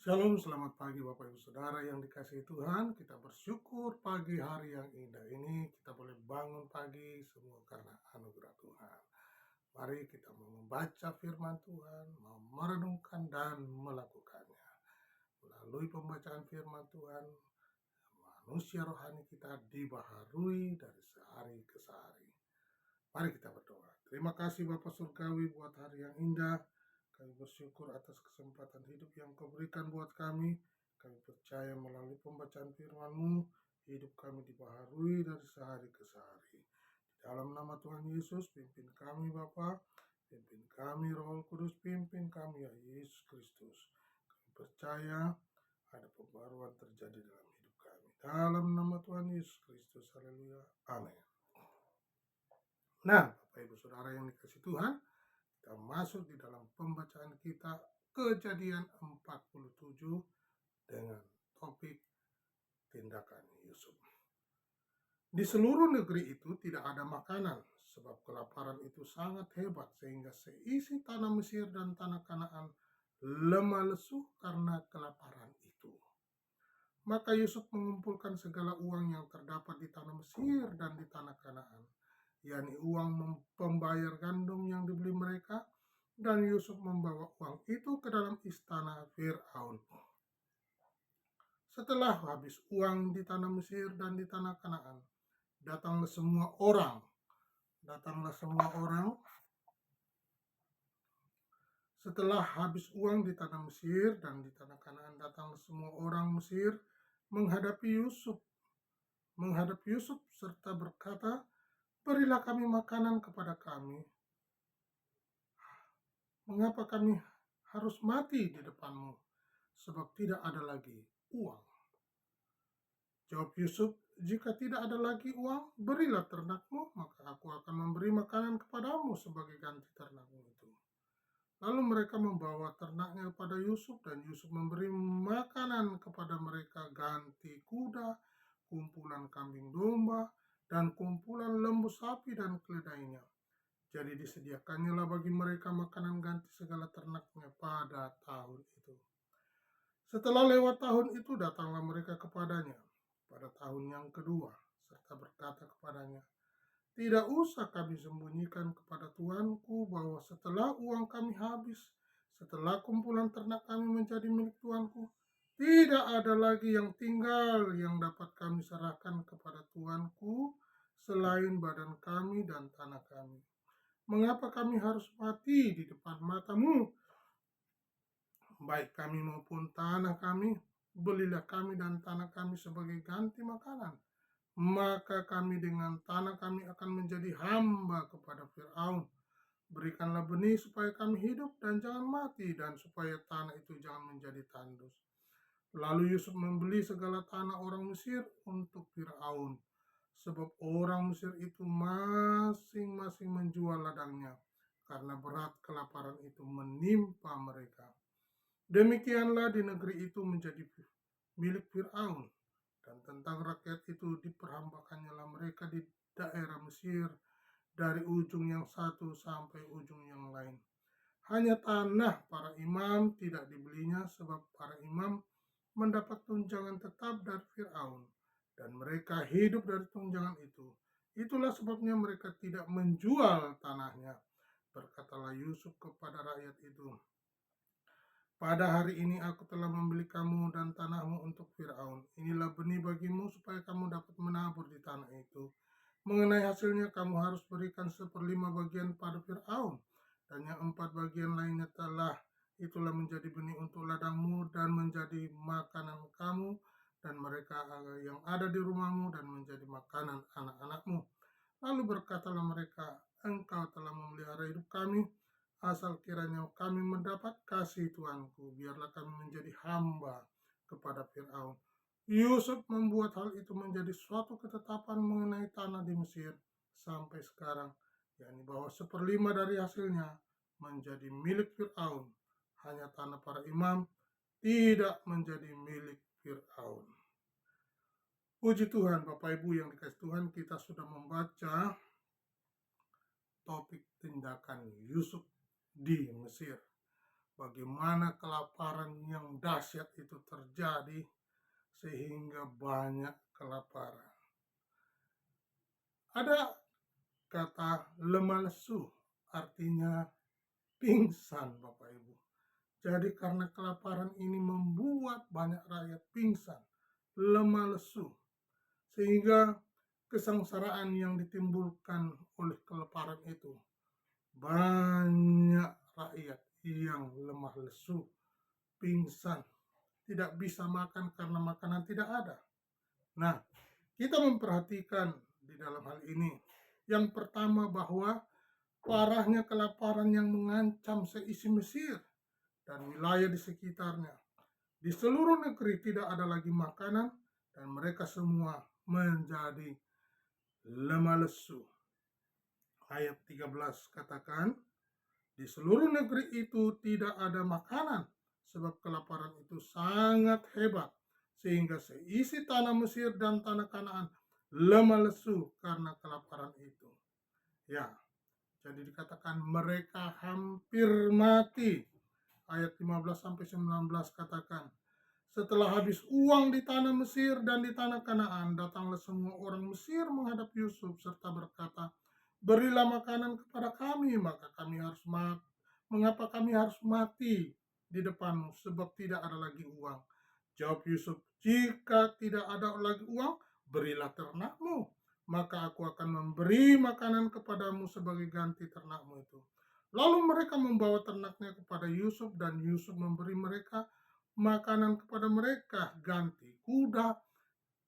Shalom, selamat pagi Bapak Ibu Saudara yang dikasihi Tuhan. Kita bersyukur pagi hari yang indah ini kita boleh bangun pagi semua karena anugerah Tuhan. Mari kita mau membaca firman Tuhan, mau merenungkan dan melakukannya. Melalui pembacaan firman Tuhan, manusia rohani kita dibaharui dari sehari ke sehari. Mari kita berdoa. Terima kasih Bapak Surgawi buat hari yang indah. Kami bersyukur atas kesempatan hidup yang Kau berikan buat kami. Kami percaya melalui pembacaan firman-Mu, hidup kami dibaharui dari sehari ke sehari. Di dalam nama Tuhan Yesus, pimpin kami Bapa, pimpin kami Roh Kudus, pimpin kami ya Yesus Kristus. Kami percaya ada pembaruan terjadi dalam hidup kami. Dalam nama Tuhan Yesus Kristus, haleluya, amin. Nah, Bapak Ibu Saudara yang dikasihi Tuhan, kita masuk di dalam pembacaan kita Kejadian 47 dengan topik tindakan Yusuf. Di seluruh negeri itu tidak ada makanan, sebab kelaparan itu sangat hebat sehingga seisi tanah Mesir dan tanah Kanaan lemah lesu karena kelaparan itu. Maka Yusuf mengumpulkan segala uang yang terdapat di tanah Mesir dan di tanah Kanaan, yakni uang pembayar gandum yang dibeli mereka, dan Yusuf membawa uang itu ke dalam istana Fir'aun. Setelah habis uang di tanah Mesir dan di tanah Kanaan, datanglah semua orang. Setelah habis uang di tanah Mesir dan di tanah Kanaan, datanglah semua orang Mesir menghadap Yusuf serta berkata, "Berilah kami makanan kepada kami. Mengapa kami harus mati di depanmu? Sebab tidak ada lagi uang." Jawab Yusuf, "Jika tidak ada lagi uang, berilah ternakmu, maka aku akan memberi makanan kepadamu sebagai ganti ternakmu itu." Lalu mereka membawa ternaknya kepada Yusuf, dan Yusuf memberi makanan kepada mereka ganti kuda, kumpulan kambing domba, dan kumpulan lembu sapi dan keledainya. Jadi disediakannya bagi mereka makanan ganti segala ternaknya pada tahun itu. Setelah lewat tahun itu, datanglah mereka kepadanya pada tahun yang kedua, serta berkata kepadanya, "Tidak usah kami sembunyikan kepada tuanku bahwa setelah uang kami habis, setelah kumpulan ternak kami menjadi milik tuanku, tidak ada lagi yang tinggal yang dapat kami serahkan kepada tuanku selain badan kami dan tanah kami. Mengapa kami harus mati di depan matamu? Baik kami maupun tanah kami, belilah kami dan tanah kami sebagai ganti makanan. Maka kami dengan tanah kami akan menjadi hamba kepada Fir'aun. Berikanlah benih supaya kami hidup dan jangan mati, dan supaya tanah itu jangan menjadi tandus." Lalu Yusuf membeli segala tanah orang Mesir untuk Fir'aun, sebab orang Mesir itu masing-masing menjual ladangnya, karena berat kelaparan itu menimpa mereka. Demikianlah di negeri itu menjadi milik Fir'aun, dan tentang rakyat itu diperhambakannya mereka di daerah Mesir dari ujung yang satu sampai ujung yang lain. Hanya tanah para imam tidak dibelinya, sebab para imam mendapat tunjangan tetap dari Fir'aun, dan mereka hidup dari tunjangan itu. Itulah sebabnya mereka tidak menjual tanahnya. Berkatalah Yusuf kepada rakyat itu, "Pada hari ini aku telah membeli kamu dan tanahmu untuk Fir'aun. Inilah benih bagimu supaya kamu dapat menabur di tanah itu. Mengenai hasilnya kamu harus berikan 1/5 bagian pada Fir'aun, dan yang 4 bagian lainnya itulah menjadi benih untuk ladangmu dan menjadi makanan kamu dan mereka yang ada di rumahmu dan menjadi makanan anak-anakmu." Lalu berkatalah mereka, "Engkau telah memelihara hidup kami, asal kiranya kami mendapat kasih tuanku, biarlah kami menjadi hamba kepada Fir'aun." Yusuf membuat hal itu menjadi suatu ketetapan mengenai tanah di Mesir sampai sekarang, yakni bahwa 1/5 dari hasilnya menjadi milik Fir'aun. Hanya tanah para imam tidak menjadi milik Fir'aun. Puji Tuhan, Bapak Ibu yang dikasihi Tuhan, kita sudah membaca topik tindakan Yusuf di Mesir. bagaimana kelaparan yang dahsyat itu terjadi sehingga banyak kelaparan. Ada kata lemah lesu, artinya pingsan Bapak Ibu. Jadi karena kelaparan ini membuat banyak rakyat pingsan, lemah lesu, sehingga kesengsaraan yang ditimbulkan oleh kelaparan itu, banyak rakyat yang lemah lesu, pingsan, tidak bisa makan karena makanan tidak ada. Nah, kita memperhatikan di dalam hal ini, yang pertama bahwa parahnya kelaparan yang mengancam seisi Mesir dan wilayah di sekitarnya. Di seluruh negeri tidak ada lagi makanan dan mereka semua menjadi lemah lesu. Ayat 13 katakan, di seluruh negeri itu tidak ada makanan sebab kelaparan itu sangat hebat sehingga seisi tanah Mesir dan tanah Kanaan lemah lesu karena kelaparan itu. Ya, jadi dikatakan mereka hampir mati. Ayat 15 sampai 19 katakan, setelah habis uang di tanah Mesir dan di tanah Kanaan, datanglah semua orang Mesir menghadap Yusuf serta berkata, berilah makanan kepada kami, maka kami harus mati. Mengapa kami harus mati di depanmu, sebab tidak ada lagi uang? Jawab Yusuf, jika tidak ada lagi uang, berilah ternakmu, maka aku akan memberi makanan kepadamu sebagai ganti ternakmu itu. Lalu mereka membawa ternaknya kepada Yusuf dan Yusuf memberi mereka makanan kepada mereka, ganti kuda,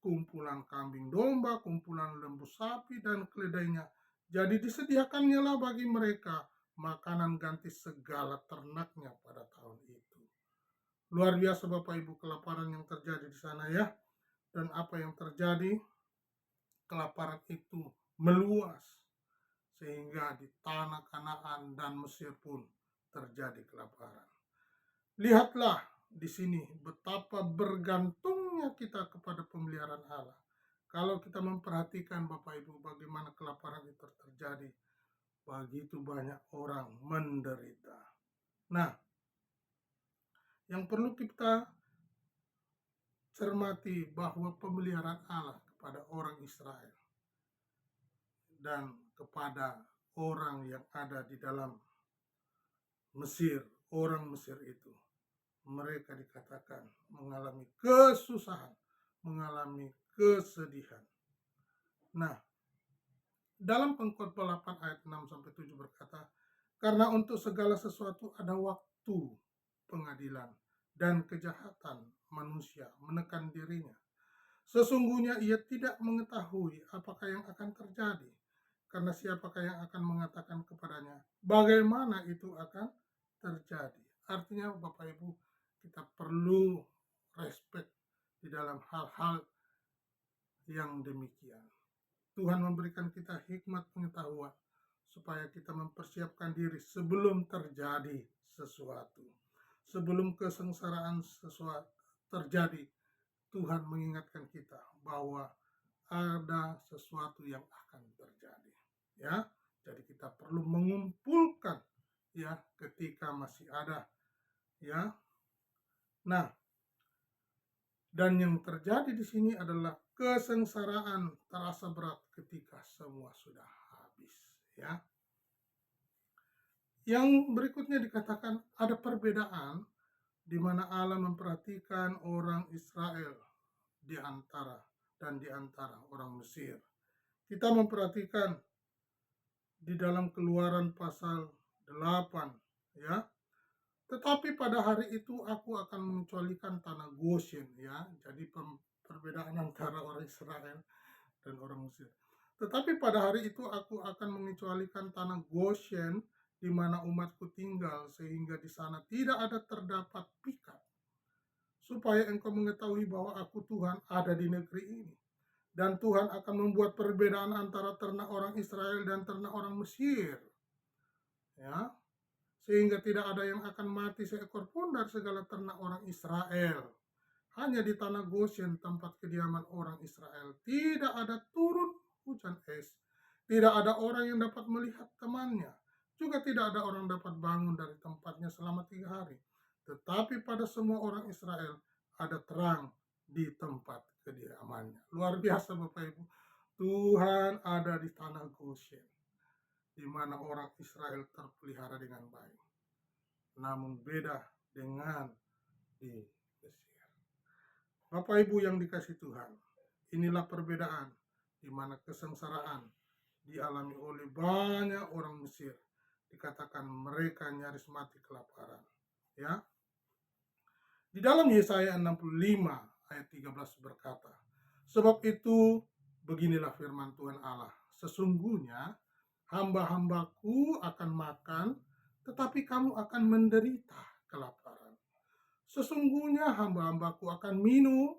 kumpulan kambing domba, kumpulan lembu sapi, dan keledainya. Jadi disediakannya lah bagi mereka makanan ganti segala ternaknya pada tahun itu. Luar biasa Bapak Ibu kelaparan yang terjadi di sana ya. Dan apa yang terjadi? Kelaparan itu meluas sehingga di tanah Kanaan dan Mesir pun terjadi kelaparan. Lihatlah di sini betapa bergantungnya kita kepada pemeliharaan Allah. Kalau kita memperhatikan Bapak Ibu bagaimana kelaparan itu terjadi, begitu banyak orang menderita. Nah, yang perlu kita cermati bahwa pemeliharaan Allah kepada orang Israel dan kepada orang yang ada di dalam Mesir, orang Mesir itu, mereka dikatakan mengalami kesusahan, mengalami kesedihan. Nah, dalam Pengkhotbah 8 ayat 6-7 berkata, karena untuk segala sesuatu ada waktu pengadilan dan kejahatan manusia menekan dirinya. Sesungguhnya ia tidak mengetahui apakah yang akan terjadi, karena siapakah yang akan mengatakan kepadanya bagaimana itu akan terjadi. Artinya Bapak Ibu, kita perlu respect di dalam hal-hal yang demikian. Tuhan memberikan kita hikmat pengetahuan supaya kita mempersiapkan diri sebelum terjadi sesuatu. Sebelum kesengsaraan sesuatu terjadi, Tuhan mengingatkan kita bahwa ada sesuatu yang akan terjadi. Ya, jadi kita perlu mengumpulkan ya ketika masih ada ya. Nah, dan yang terjadi di sini adalah kesengsaraan terasa berat ketika semua sudah habis ya. Yang berikutnya dikatakan ada perbedaan di mana Allah memperhatikan orang Israel di antara orang Mesir. Kita memperhatikan di dalam Keluaran pasal 8 ya. Tetapi pada hari itu aku akan mengecualikan tanah Goshen ya. Jadi perbedaan antara orang Israel dan orang Mesir. Tetapi pada hari itu aku akan mengecualikan tanah Goshen di mana umatku tinggal sehingga di sana tidak ada terdapat pikat. Supaya engkau mengetahui bahwa aku Tuhan ada di negeri ini. Dan Tuhan akan membuat perbedaan antara ternak orang Israel dan ternak orang Mesir. Ya, sehingga tidak ada yang akan mati seekor pun dari segala ternak orang Israel. Hanya di tanah Goshen, tempat kediaman orang Israel, tidak ada turun hujan es. Tidak ada orang yang dapat melihat temannya. Juga tidak ada orang dapat bangun dari tempatnya selama 3 hari. Tetapi pada semua orang Israel ada terang di tempat kediamannya. Luar biasa Bapak Ibu. Tuhan ada di tanah Goshen, di mana orang Israel terpelihara dengan baik. Namun beda dengan di Mesir. Bapak Ibu yang dikasih Tuhan, inilah perbedaan di mana kesengsaraan dialami oleh banyak orang Mesir. Dikatakan mereka nyaris mati kelaparan. Ya. Di dalam Yesaya 65 ayat 13 berkata, sebab itu beginilah firman Tuhan Allah, sesungguhnya hamba-hambaku akan makan, tetapi kamu akan menderita kelaparan. Sesungguhnya hamba-hambaku akan minum,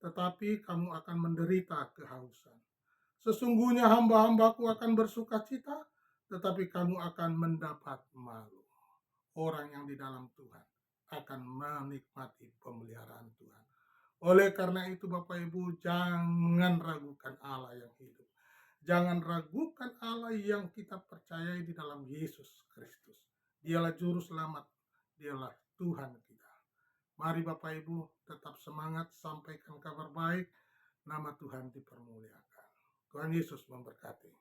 tetapi kamu akan menderita kehausan. Sesungguhnya hamba-hambaku akan bersuka cita, tetapi kamu akan mendapat malu. Orang yang di dalam Tuhan akan menikmati pemeliharaan Tuhan. Oleh karena itu Bapak Ibu, jangan ragukan Allah yang hidup. Jangan ragukan Allah yang kita percayai di dalam Yesus Kristus. Dialah juru selamat, dialah Tuhan kita. Mari Bapak Ibu tetap semangat, sampaikan kabar baik, nama Tuhan dipermuliakan. Tuhan Yesus memberkati.